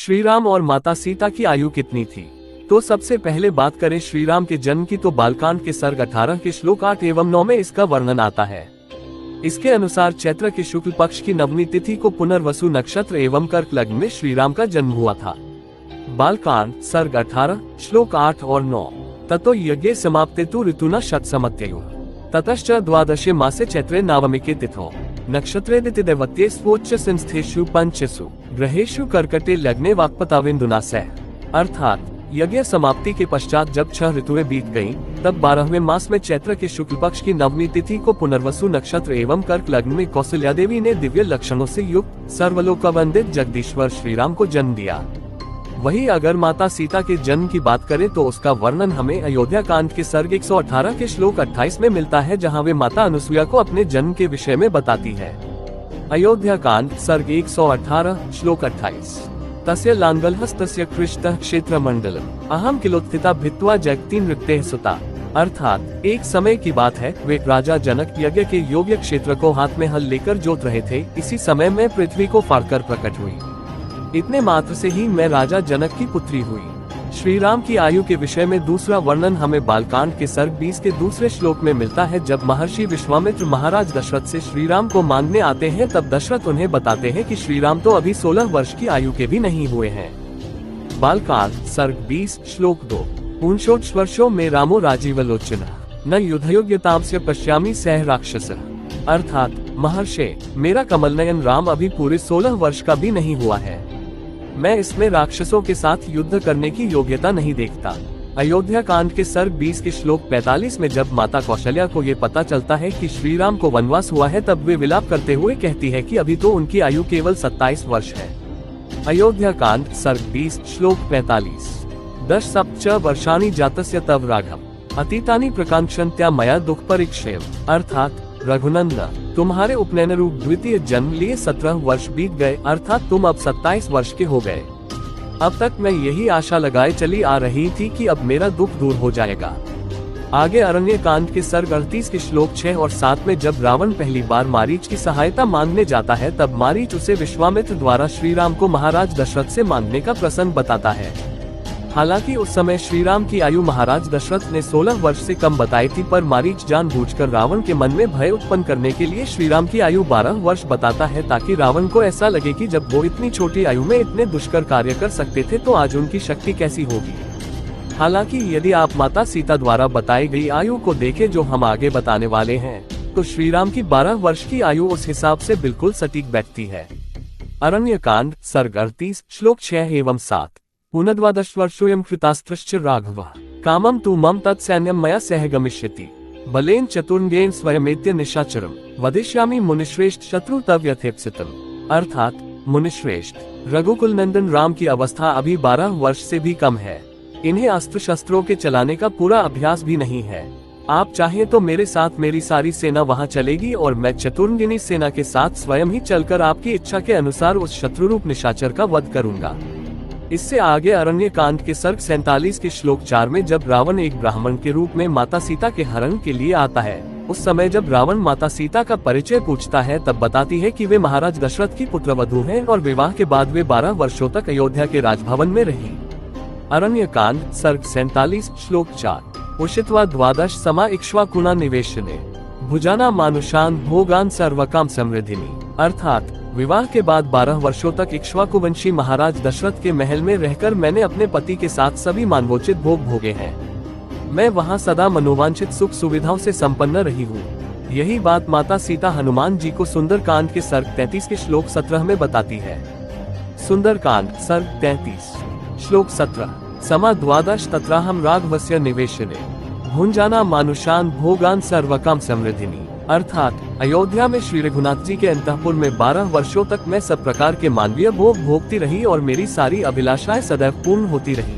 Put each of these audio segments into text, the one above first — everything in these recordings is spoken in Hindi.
श्री राम और माता सीता की आयु कितनी थी? तो सबसे पहले बात करें श्री राम के जन्म की, तो बालकांड के सर्ग 18 के श्लोक 8 एवं 9 में इसका वर्णन आता है। इसके अनुसार चैत्र के शुक्ल पक्ष की नवमी तिथि को पुनर्वसु नक्षत्र एवं कर्क लग्न में श्री राम का जन्म हुआ था। बालकांड सर्ग 18 श्लोक 8 और 9। ततो यज्ञ समाप्ते तु ऋतुना शतसमत्ययुः ततश्च द्वादशे मासे चैत्रे नवमिके तिथौ नक्षत्रे दितिदैवत्ये स्वोच्च संस्थेषु पंचसु ग्रहेषु कर्कटे लग्ने वाक्पताविन्दुना सह। अर्थात यज्ञ समाप्ति के पश्चात जब 6 ऋतुएं बीत गईं, तब 12वें मास में चैत्र के शुक्ल पक्ष की नवमी तिथि को पुनर्वसु नक्षत्र एवं कर्क लग्न में कौशल्या देवी ने दिव्य लक्षणों से युक्त सर्वलोकवंदित जगदीश्वर श्रीराम को जन्म दिया। वही अगर माता सीता के जन्म की बात करें तो उसका वर्णन हमें अयोध्या कांड के सर्ग 118 के श्लोक 28 में मिलता है, जहाँ वे माता अनुसुईया को अपने जन्म के विषय में बताती है। अयोध्या कांड सर्ग 118 श्लोक 28। तस्य लांगलहस्तस्य कृष्टः क्षेत्रमंडलम् अहम किलोत्थिता भित्वा जगति नृत्यः सुता। अर्थात एक समय की बात है, वे राजा जनक यज्ञ के योग्य क्षेत्र को हाथ में हल लेकर जोत रहे थे। इसी समय में पृथ्वी को फाड़कर प्रकट हुई। इतने मात्र से ही मैं राजा जनक की पुत्री हुई। श्री राम की आयु के विषय में दूसरा वर्णन हमें बालकांड के सर्ग 20 के दूसरे श्लोक में मिलता है। जब महर्षि विश्वामित्र महाराज दशरथ से श्री राम को मांगने आते हैं, तब दशरथ उन्हें बताते हैं कि श्री राम तो अभी 16 वर्ष की आयु के भी नहीं हुए हैं। बालकांड सर्ग 20 श्लोक 2। ऊनषोडश वर्षों में रामो राजीवलोचनः न युद्धयोग्यतांस्य पश्यामि सह राक्षसः। अर्थात महर्षि, मेरा कमल नयन राम अभी पूरे 16 वर्ष का भी नहीं हुआ है। मैं इसमें राक्षसों के साथ युद्ध करने की योग्यता नहीं देखता। अयोध्या कांड के सर्ग 20 के श्लोक 45 में जब माता कौशल्या को ये पता चलता है कि श्री राम को वनवास हुआ है, तब वे विलाप करते हुए कहती है कि अभी तो उनकी आयु केवल 27 वर्ष है। अयोध्या कांड सर्ग 20 श्लोक 45। 10 सप्त वर्षाणि जातस्य तव राघव अतीतानि प्रकांक्षन्त्या मया दुख परीक्षेव। अर्थात रघुनंदन, तुम्हारे उपनयन रूप द्वितीय जन्म लिए 17 वर्ष बीत गए, अर्थात तुम अब 27 वर्ष के हो गए। अब तक मैं यही आशा लगाए चली आ रही थी कि अब मेरा दुख दूर हो जाएगा। आगे अरण्य कांड के सर्ग 38 के श्लोक 6 और 7 में जब रावण पहली बार मारीच की सहायता मांगने जाता है, तब मारीच उसे विश्वामित्र द्वारा श्री राम को महाराज दशरथ से मांगने का प्रसंग बताता है। हालांकि उस समय श्री राम की आयु महाराज दशरथ ने 16 वर्ष से कम बताई थी, पर मारीच जानबूझकर रावण के मन में भय उत्पन्न करने के लिए श्री राम की आयु 12 वर्ष बताता है, ताकि रावण को ऐसा लगे कि जब वो इतनी छोटी आयु में इतने दुष्कर कार्य कर सकते थे, तो आज उनकी शक्ति कैसी होगी। हालांकि यदि आप माता सीता द्वारा बताई गई आयु को देखें, जो हम आगे बताने वाले हैं, तो श्री राम की 12 वर्ष की आयु उस हिसाब से बिल्कुल सटीक बैठती है। अरण्य कांड सर्ग 38 श्लोक 6 एवं 7। पुनर्द्वादश वर्षोऽयं कृतास्त्रश्च राघवः कामं तु मम तत्सैन्यं मया सह गमिष्यति बलेन चतुर्ण्येन स्वयमेत्य निशाचरं वदिष्यामि मुनिश्रेष्ठ शत्रु तव यथेप्सितम्। अर्थात मुनिश्रेष्ठ, रघुकुल नंदन राम की अवस्था अभी 12 वर्ष से भी कम है। इन्हें अस्त्र शस्त्रों के चलाने का पूरा अभ्यास भी नहीं है। आप चाहें तो मेरे साथ मेरी सारी सेना वहां चलेगी और मैं चतुर्ण्यिनी सेना के साथ स्वयं ही चलकर आपकी इच्छा के अनुसार उस शत्रुरूप निशाचर का वध करूंगा। इससे आगे अरण्य कांड के सर्ग 47 के श्लोक 4 में जब रावण एक ब्राह्मण के रूप में माता सीता के हरण के लिए आता है, उस समय जब रावण माता सीता का परिचय पूछता है, तब बताती है कि वे महाराज दशरथ की पुत्रवधू हैं और विवाह के बाद वे 12 वर्षों तक अयोध्या के राजभवन में रही। अरण्य कांड सर्ग 47 श्लोक 4। उषित्वा द्वादश समा इक्ष्वाकुणा निवेशने भुजाना मानुषान भोगान सर्वकाम समृद्धिनी। अर्थात विवाह के बाद 12 वर्षों तक इक्ष्वाकुवंशी महाराज दशरथ के महल में रहकर मैंने अपने पति के साथ सभी मानवोचित भोग भोगे हैं। मैं वहां सदा मनोवांछित सुख सुविधाओं से संपन्न रही हूँ। यही बात माता सीता हनुमान जी को सुंदर कांड के सर्ग 33 के श्लोक 17 में बताती है। सुंदर कांड सर्ग 33 श्लोक 17। समा द्वादश तत्राहम राघवस्य निवेशने भुंजाना मानुषान भोगान सर्वकाम समृद्धिनी। अर्थात अयोध्या में श्री रघुनाथ जी के अंतःपुर में 12 वर्षों तक मैं सब प्रकार के मानवीय भोग भोगती रही और मेरी सारी अभिलाषाएं सदैव पूर्ण होती रही।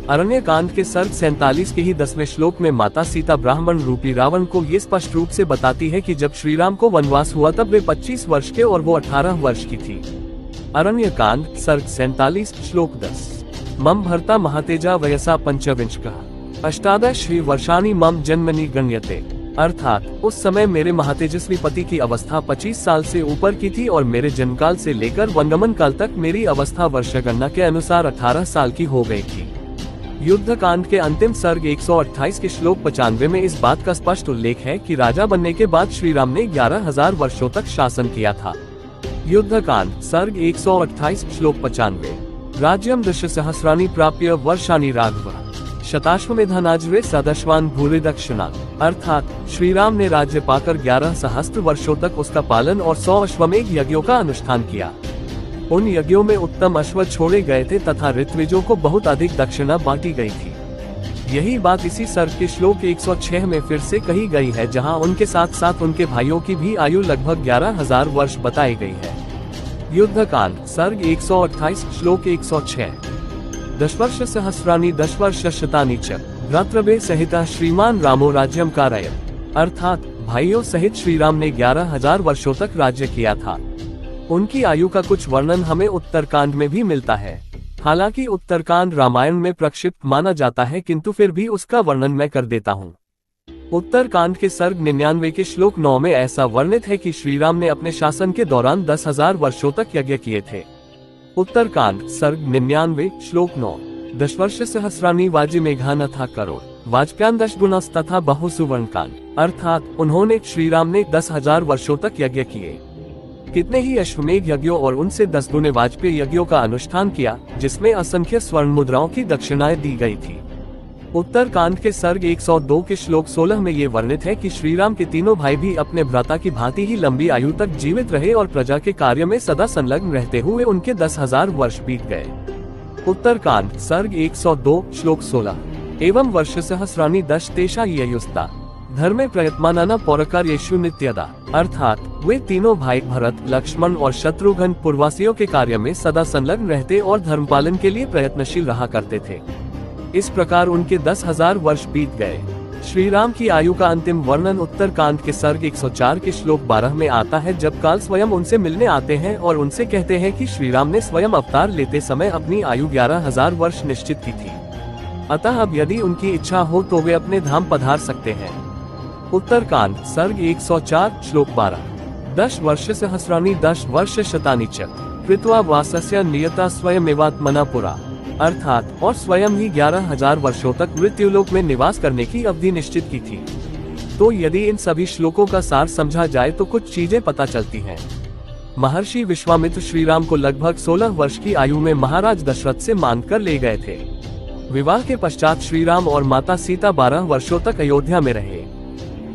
अरण्य कांड के सर्ग 47 के ही 10वें श्लोक में माता सीता ब्राह्मण रूपी रावण को ये स्पष्ट रूप से बताती है कि जब श्री राम को वनवास हुआ तब वे 25 वर्ष के और वो 18 वर्ष की थी। अरण्य कांड सर्ग 47 श्लोक 10। मम भर्ता महातेजा वयसा पंचविंशकः अष्टादश वर्षाणि मम जन्मनि गण्यते। अर्थात उस समय मेरे महातेजस्वी पति की अवस्था 25 साल से ऊपर की थी और मेरे जन्मकाल से लेकर वनगमन काल तक मेरी अवस्था वर्षगणना के अनुसार 18 साल की हो गई थी। युद्ध कांड के अंतिम सर्ग 128 के श्लोक 95 में इस बात का स्पष्ट उल्लेख है कि राजा बनने के बाद श्री राम ने 11,000 वर्षों तक शासन किया था। युद्ध कांड सर्ग 128 श्लोक 95। राज्यम दशसहस्राणि प्राप्य वर्षाणि राघव शताश्वमेधानाज्रे सदश्वान भूरि दक्षिणा। अर्थात श्री राम ने राज्य पाकर 11 सहस्त्र वर्षों तक उसका पालन और 100 अश्वमेध यज्ञों का अनुष्ठान किया। उन यज्ञों में उत्तम अश्व छोड़े गए थे तथा ऋत्विजों को बहुत अधिक दक्षिणा बांटी गई थी। यही बात इसी सर्ग के श्लोक 106 में फिर से कही गई है, जहां उनके साथ साथ उनके भाइयों की भी आयु लगभग 11,000 वर्ष बताई गई है। युद्ध कांड सर्ग 128 श्लोक 106। दशवर्ष सहस्राणि दशवर्ष शतानि च भ्रातृभ्य सहिता श्रीमान रामो राज्यम कारयत्। अर्थात भाइयों सहित श्री राम ने 11,000 वर्षों तक राज्य किया था। उनकी आयु का कुछ वर्णन हमें उत्तरकांड में भी मिलता है। हालांकि उत्तरकांड रामायण में प्रक्षिप्त माना जाता है, किंतु फिर भी उसका वर्णन मैं कर देता हूँ। उत्तरकांड के सर्ग 99 के श्लोक 9 में ऐसा वर्णित है कि श्री राम ने अपने शासन के दौरान 10,000 वर्षों तक यज्ञ किए थे। उत्तरकांड सर्ग 99 श्लोक 9। दशवर्ष सहस्राणि वाजिमेघानथा करोड़ वाजप्यान 10 गुणस तथा बहु सुवर्णकान। अर्थात उन्होंने श्री राम ने 10,000 वर्षों तक यज्ञ किए। कितने ही अश्वमेध यज्ञों और उनसे 10 गुने वाजपेय यज्ञों का अनुष्ठान किया, जिसमें असंख्य स्वर्ण मुद्राओं की दक्षिणाएं दी गई थी। उत्तरकांड के सर्ग 102 के श्लोक 16 में ये वर्णित है कि श्री राम के तीनों भाई भी अपने भ्राता की भांति ही लंबी आयु तक जीवित रहे और प्रजा के कार्य में सदा संलग्न रहते हुए उनके 10,000 वर्ष बीत गए। उत्तरकांड सर्ग 102 श्लोक 16। एवं वर्ष सहस्राणि दश तेषा ययुस्ता धर्मे प्रयत्माना पौरकार्येषु नित्यदा। अर्थात वे तीनों भाई भरत, लक्ष्मण और शत्रुघ्न पूर्ववासियों के कार्य में सदा संलग्न रहते और धर्म पालन के लिए प्रयत्नशील रहा करते थे। इस प्रकार उनके 10,000 वर्ष बीत गए। श्री राम की आयु का अंतिम वर्णन उत्तरकांड के सर्ग 104 के श्लोक 12 में आता है, जब काल स्वयं उनसे मिलने आते हैं और उनसे कहते हैं कि श्री राम ने स्वयं अवतार लेते समय अपनी आयु 11,000 वर्ष निश्चित की थी। अतः अब यदि उनकी इच्छा हो तो वे अपने धाम पधार सकते हैं। उत्तरकांड सर्ग 104 श्लोक 12। 10 वर्ष सहस्राणि 10 वर्ष शतानि च कृत्वा वासस्य नियता स्वयमेवात्मना पुरा। अर्थात और स्वयं ही 11,000 वर्षों तक मृत्युलोक में निवास करने की अवधि निश्चित की थी। तो यदि इन सभी श्लोकों का सार समझा जाए तो कुछ चीजें पता चलती हैं। महर्षि विश्वामित्र श्री राम को लगभग 16 वर्ष की आयु में महाराज दशरथ से मांगकर ले गए थे। विवाह के पश्चात श्री राम और माता सीता 12 वर्षों तक अयोध्या में रहे।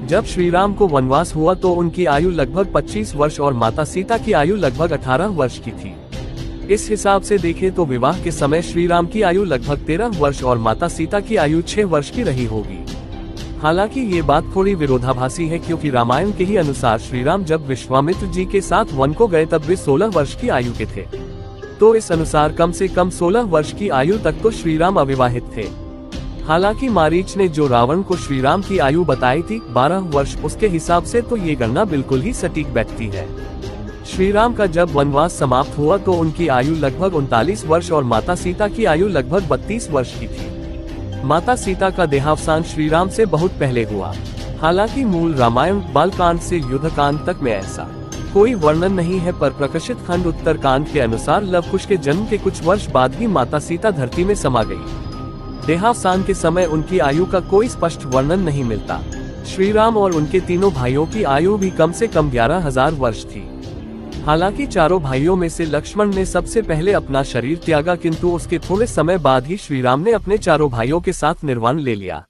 जब श्री राम को वनवास हुआ तो उनकी आयु लगभग 25 वर्ष और माता सीता की आयु लगभग 18 वर्ष की थी। इस हिसाब से देखें तो विवाह के समय श्री राम की आयु लगभग 13 वर्ष और माता सीता की आयु 6 वर्ष की रही होगी। हालांकि ये बात थोड़ी विरोधाभासी है, क्योंकि रामायण के ही अनुसार श्री राम जब विश्वामित्र जी के साथ वन को गए तब वे 16 वर्ष की आयु के थे। तो इस अनुसार कम से कम 16 वर्ष की आयु तक तो श्री राम अविवाहित थे। हालांकि मारीच ने जो रावण को श्री राम की आयु बताई थी 12 वर्ष, उसके हिसाब से तो ये गणना बिल्कुल ही सटीक बैठती है। श्री राम का जब वनवास समाप्त हुआ तो उनकी आयु लगभग 39 वर्ष और माता सीता की आयु लगभग 32 वर्ष की थी। माता सीता का देहावसान श्री राम से बहुत पहले हुआ। हालांकि मूल रामायण बालकांड से युद्धकांड तक में ऐसा कोई वर्णन नहीं है, पर प्रकाशित खंड उत्तरकांड के अनुसार लव कुश के जन्म के कुछ वर्ष बाद ही माता सीता धरती में समा गई। देहावसान के समय उनकी आयु का कोई स्पष्ट वर्णन नहीं मिलता। श्री राम और उनके तीनों भाइयों की आयु भी कम से कम 11,000 वर्ष थी। हालांकि चारों भाइयों में से लक्ष्मण ने सबसे पहले अपना शरीर त्यागा, किंतु उसके थोड़े समय बाद ही श्री राम ने अपने चारों भाइयों के साथ निर्वाण ले लिया।